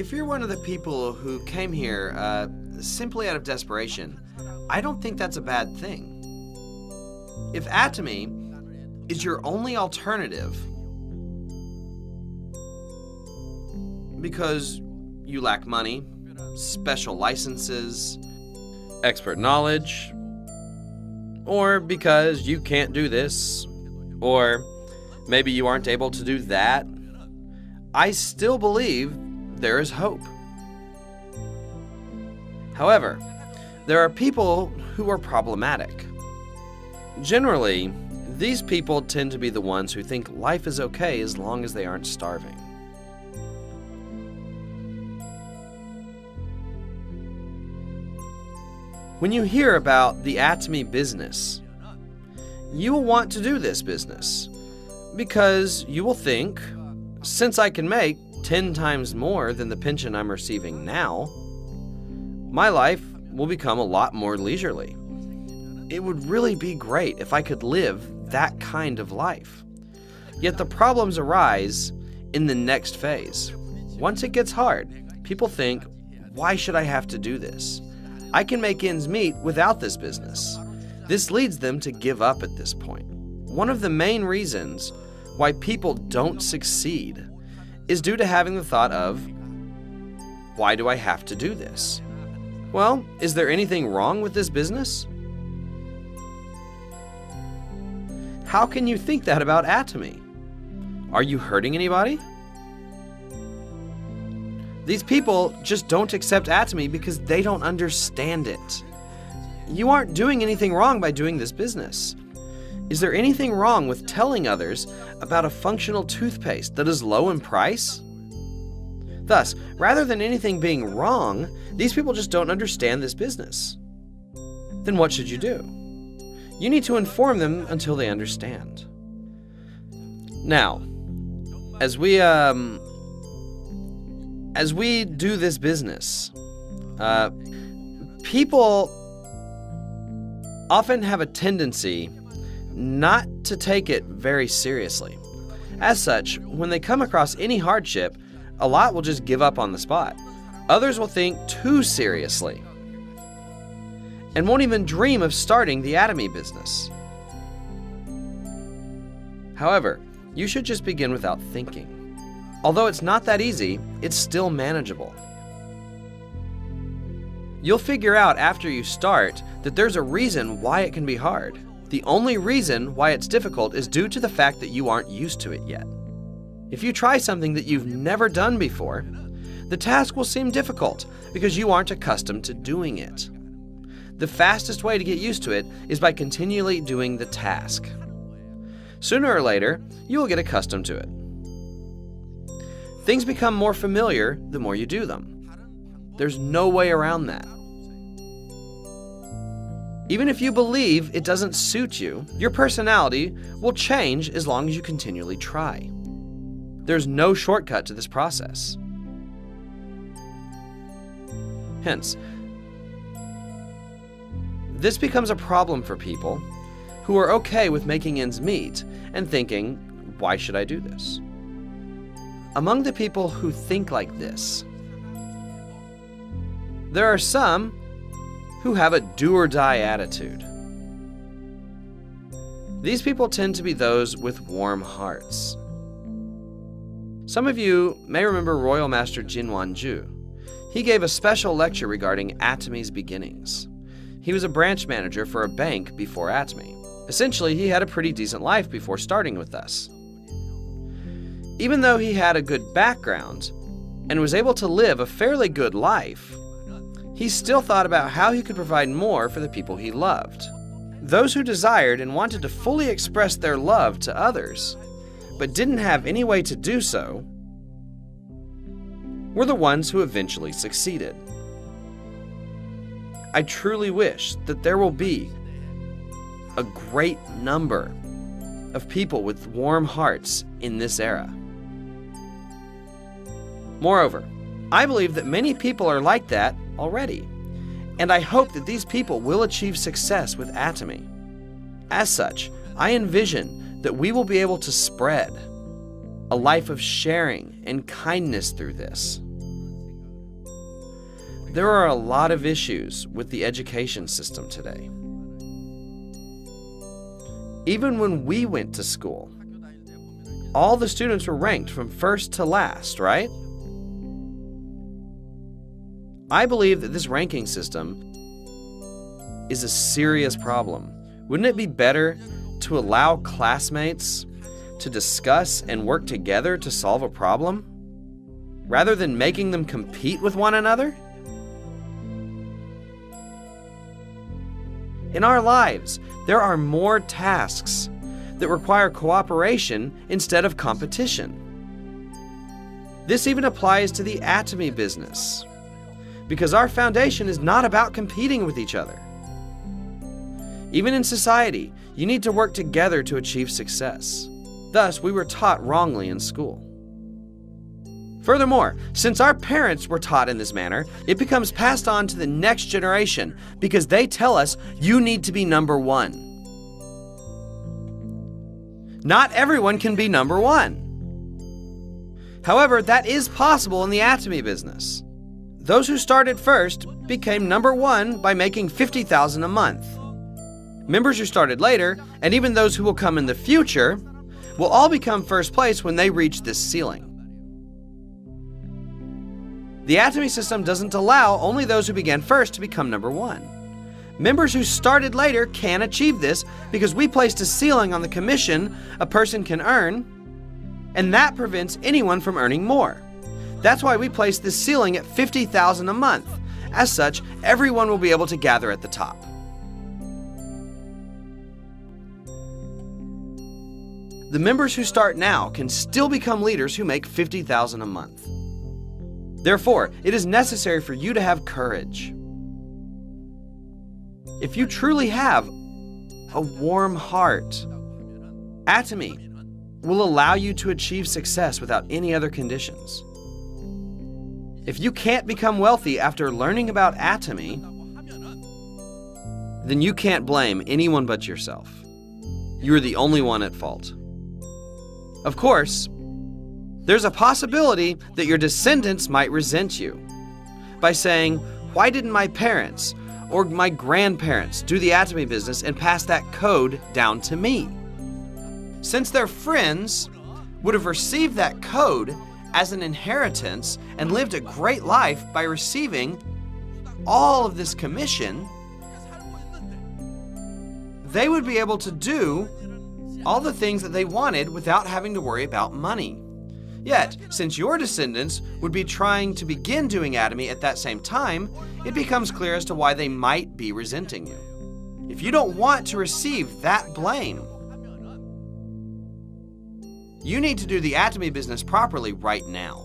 If you're one of the people who came here simply out of desperation, I don't think that's a bad thing. If Atomy is your only alternative because you lack money, special licenses, expert knowledge, or because you can't do this, or maybe you aren't able to do that, I still believe there is hope. However, there are people who are problematic. Generally, these people tend to be the ones who think life is okay as long as they aren't starving. When you hear about the Atomy business, you will want to do this business because you will think, since I can make 10 times more than the pension I'm receiving now, my life will become a lot more leisurely. It would really be great if I could live that kind of life. Yet the problems arise in the next phase. Once it gets hard, people think, why should I have to do this? I can make ends meet without this business. This leads them to give up at this point. One of the main reasons why people don't succeed is due to having the thought of, why do I have to do this? Well, is there anything wrong with this business? How can you think that about Atomy? Are you hurting anybody? These people just don't accept Atomy because they don't understand it. You aren't doing anything wrong by doing this business. Is there anything wrong with telling others about a functional toothpaste that is low in price? Thus, rather than anything being wrong, these people just don't understand this business. Then what should you do? You need to inform them until they understand. Now, as we do this business, people often have a tendency not to take it very seriously. As such, when they come across any hardship, a lot will just give up on the spot. Others will think too seriously and won't even dream of starting the Atomy business. However, you should just begin without thinking. Although it's not that easy, it's still manageable. You'll figure out after you start that there's a reason why it can be hard. The only reason why it's difficult is due to the fact that you aren't used to it yet. If you try something that you've never done before, the task will seem difficult because you aren't accustomed to doing it. The fastest way to get used to it is by continually doing the task. Sooner or later, you will get accustomed to it. Things become more familiar the more you do them. There's no way around that. Even if you believe it doesn't suit you, your personality will change as long as you continually try. There's no shortcut to this process. Hence, this becomes a problem for people who are okay with making ends meet and thinking, why should I do this? Among the people who think like this, there are some who have a do-or-die attitude. These people tend to be those with warm hearts. Some of you may remember Royal Master Jinwanju. He gave a special lecture regarding Atomy's beginnings. He was a branch manager for a bank before Atomy. Essentially, he had a pretty decent life before starting with us. Even though he had a good background and was able to live a fairly good life, he still thought about how he could provide more for the people he loved. Those who desired and wanted to fully express their love to others, but didn't have any way to do so, were the ones who eventually succeeded. I truly wish that there will be a great number of people with warm hearts in this era. Moreover, I believe that many people are like that already, and I hope that these people will achieve success with Atomy. As such, I envision that we will be able to spread a life of sharing and kindness through this. There are a lot of issues with the education system today. Even when we went to school, all the students were ranked from first to last, right? I believe that this ranking system is a serious problem. Wouldn't it be better to allow classmates to discuss and work together to solve a problem, rather than making them compete with one another? In our lives, there are more tasks that require cooperation instead of competition. This even applies to the Atomy business, because our foundation is not about competing with each other. Even in society, you need to work together to achieve success. Thus, we were taught wrongly in school. Furthermore, since our parents were taught in this manner, it becomes passed on to the next generation because they tell us you need to be number one. Not everyone can be number one. However, that is possible in the Atomy business. Those who started first became number one by making $50,000 a month. Members who started later, and even those who will come in the future, will all become first place when they reach this ceiling. The Atomy system doesn't allow only those who began first to become number one. Members who started later can achieve this because we placed a ceiling on the commission a person can earn, and that prevents anyone from earning more. That's why we placed this ceiling at $50,000 a month. As such, everyone will be able to gather at the top. The members who start now can still become leaders who make $50,000 a month. Therefore, it is necessary for you to have courage. If you truly have a warm heart, Atomy will allow you to achieve success without any other conditions. If you can't become wealthy after learning about Atomy, then you can't blame anyone but yourself. You are the only one at fault. Of course, there's a possibility that your descendants might resent you by saying, "Why didn't my parents or my grandparents do the Atomy business and pass that code down to me?" Since their friends would have received that code as an inheritance and lived a great life by receiving all of this commission, they would be able to do all the things that they wanted without having to worry about money. Yet, since your descendants would be trying to begin doing Atomy at that same time, it becomes clear as to why they might be resenting you. If you don't want to receive that blame, you need to do the Atomy business properly right now.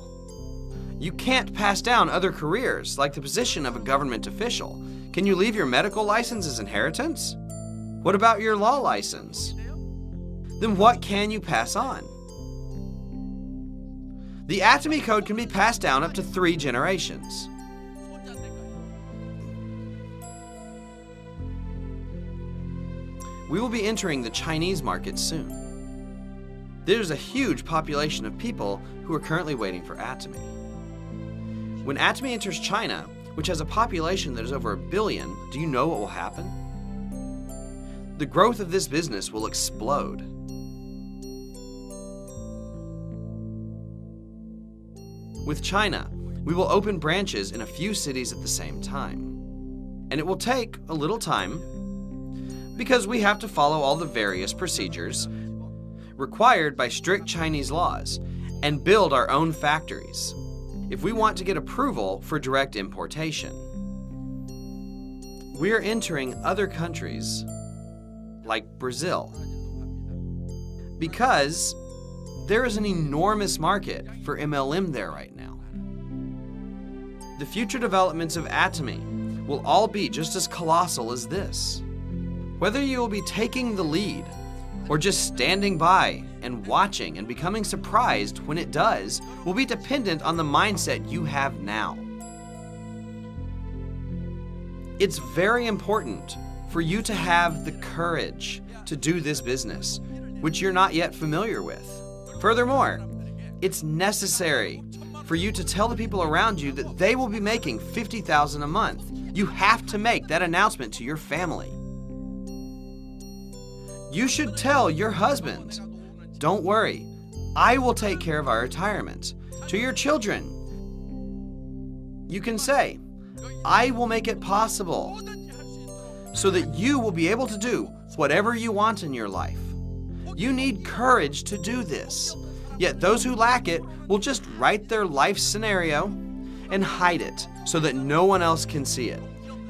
You can't pass down other careers, like the position of a government official. Can you leave your medical license as inheritance? What about your law license? Then what can you pass on? The Atomy code can be passed down up to 3 generations. We will be entering the Chinese market soon. There's a huge population of people who are currently waiting for Atomy. When Atomy enters China, which has a population that is over 1 billion, do you know what will happen? The growth of this business will explode. With China, we will open branches in a few cities at the same time. And it will take a little time because we have to follow all the various procedures required by strict Chinese laws and build our own factories if we want to get approval for direct importation. We are entering other countries like Brazil because there is an enormous market for MLM there right now. The future developments of Atomy will all be just as colossal as this. Whether you will be taking the lead or just standing by and watching and becoming surprised when it does will be dependent on the mindset you have now. It's very important for you to have the courage to do this business, which you're not yet familiar with. Furthermore, it's necessary for you to tell the people around you that they will be making $50,000 a month. You have to make that announcement to your family. You should tell your husband, "Don't worry, I will take care of our retirement." To your children, you can say, "I will make it possible so that you will be able to do whatever you want in your life." You need courage to do this. Yet those who lack it will just write their life scenario and hide it so that no one else can see it.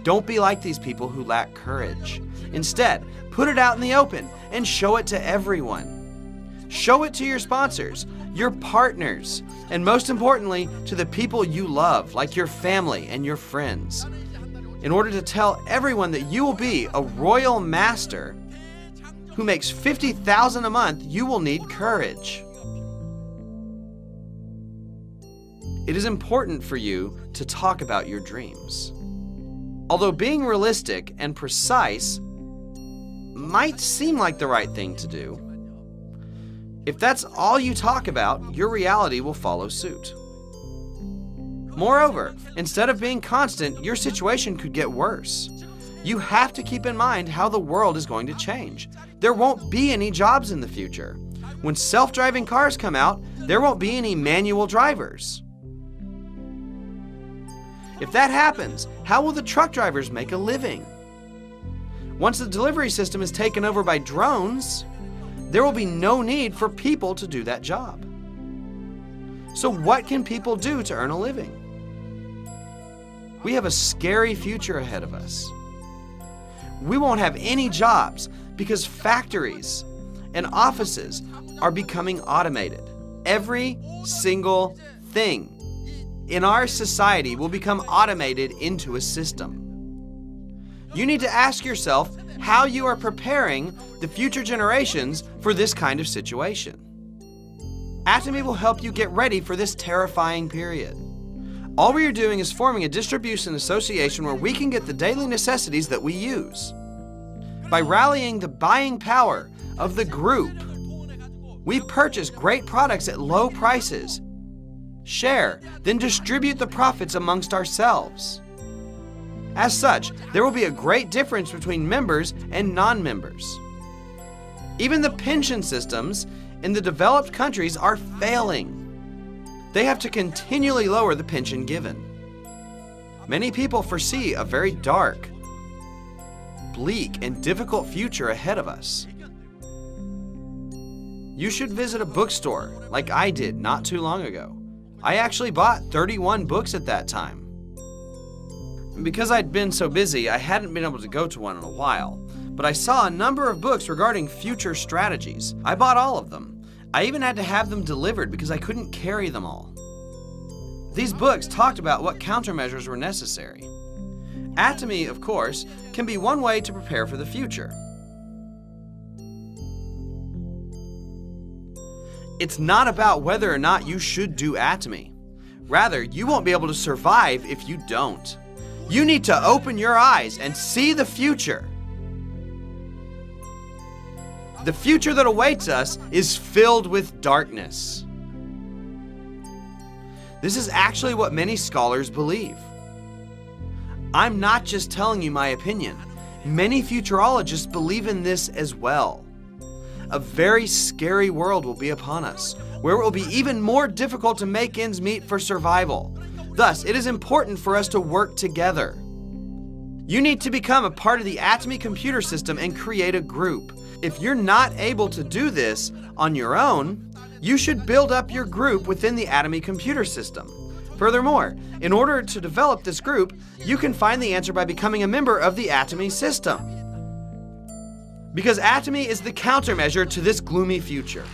Don't be like these people who lack courage. Instead, put it out in the open and show it to everyone. Show it to your sponsors, your partners, and most importantly, to the people you love, like your family and your friends. In order to tell everyone that you will be a royal master who makes $50,000 a month, you will need courage. It is important for you to talk about your dreams. Although being realistic and precise might seem like the right thing to do, if that's all you talk about, your reality will follow suit. Moreover, instead of being constant, your situation could get worse. You have to keep in mind how the world is going to change. There won't be any jobs in the future. When self-driving cars come out, there won't be any manual drivers. If that happens, how will the truck drivers make a living? Once the delivery system is taken over by drones, there will be no need for people to do that job. So what can people do to earn a living? We have a scary future ahead of us. We won't have any jobs because factories and offices are becoming automated. Every single thing in our society will become automated into a system. You need to ask yourself how you are preparing the future generations for this kind of situation. Atomy will help you get ready for this terrifying period. All we are doing is forming a distribution association where we can get the daily necessities that we use. By rallying the buying power of the group, we purchase great products at low prices, share, then distribute the profits amongst ourselves. As such, there will be a great difference between members and non-members. Even the pension systems in the developed countries are failing. They have to continually lower the pension given. Many people foresee a very dark, bleak, and difficult future ahead of us. You should visit a bookstore like I did not too long ago. I actually bought 31 books at that time. Because I'd been so busy, I hadn't been able to go to one in a while, but I saw a number of books regarding future strategies. I bought all of them. I even had to have them delivered because I couldn't carry them all. These books talked about what countermeasures were necessary. Atomy, of course, can be one way to prepare for the future. It's not about whether or not you should do Atomy. Rather, you won't be able to survive if you don't. You need to open your eyes and see the future. The future that awaits us is filled with darkness. This is actually what many scholars believe. I'm not just telling you my opinion. Many futurologists believe in this as well. A very scary world will be upon us, where it will be even more difficult to make ends meet for survival. Thus, it is important for us to work together. You need to become a part of the Atomy computer system and create a group. If you're not able to do this on your own, you should build up your group within the Atomy computer system. Furthermore, in order to develop this group, you can find the answer by becoming a member of the Atomy system. Because Atomy is the countermeasure to this gloomy future.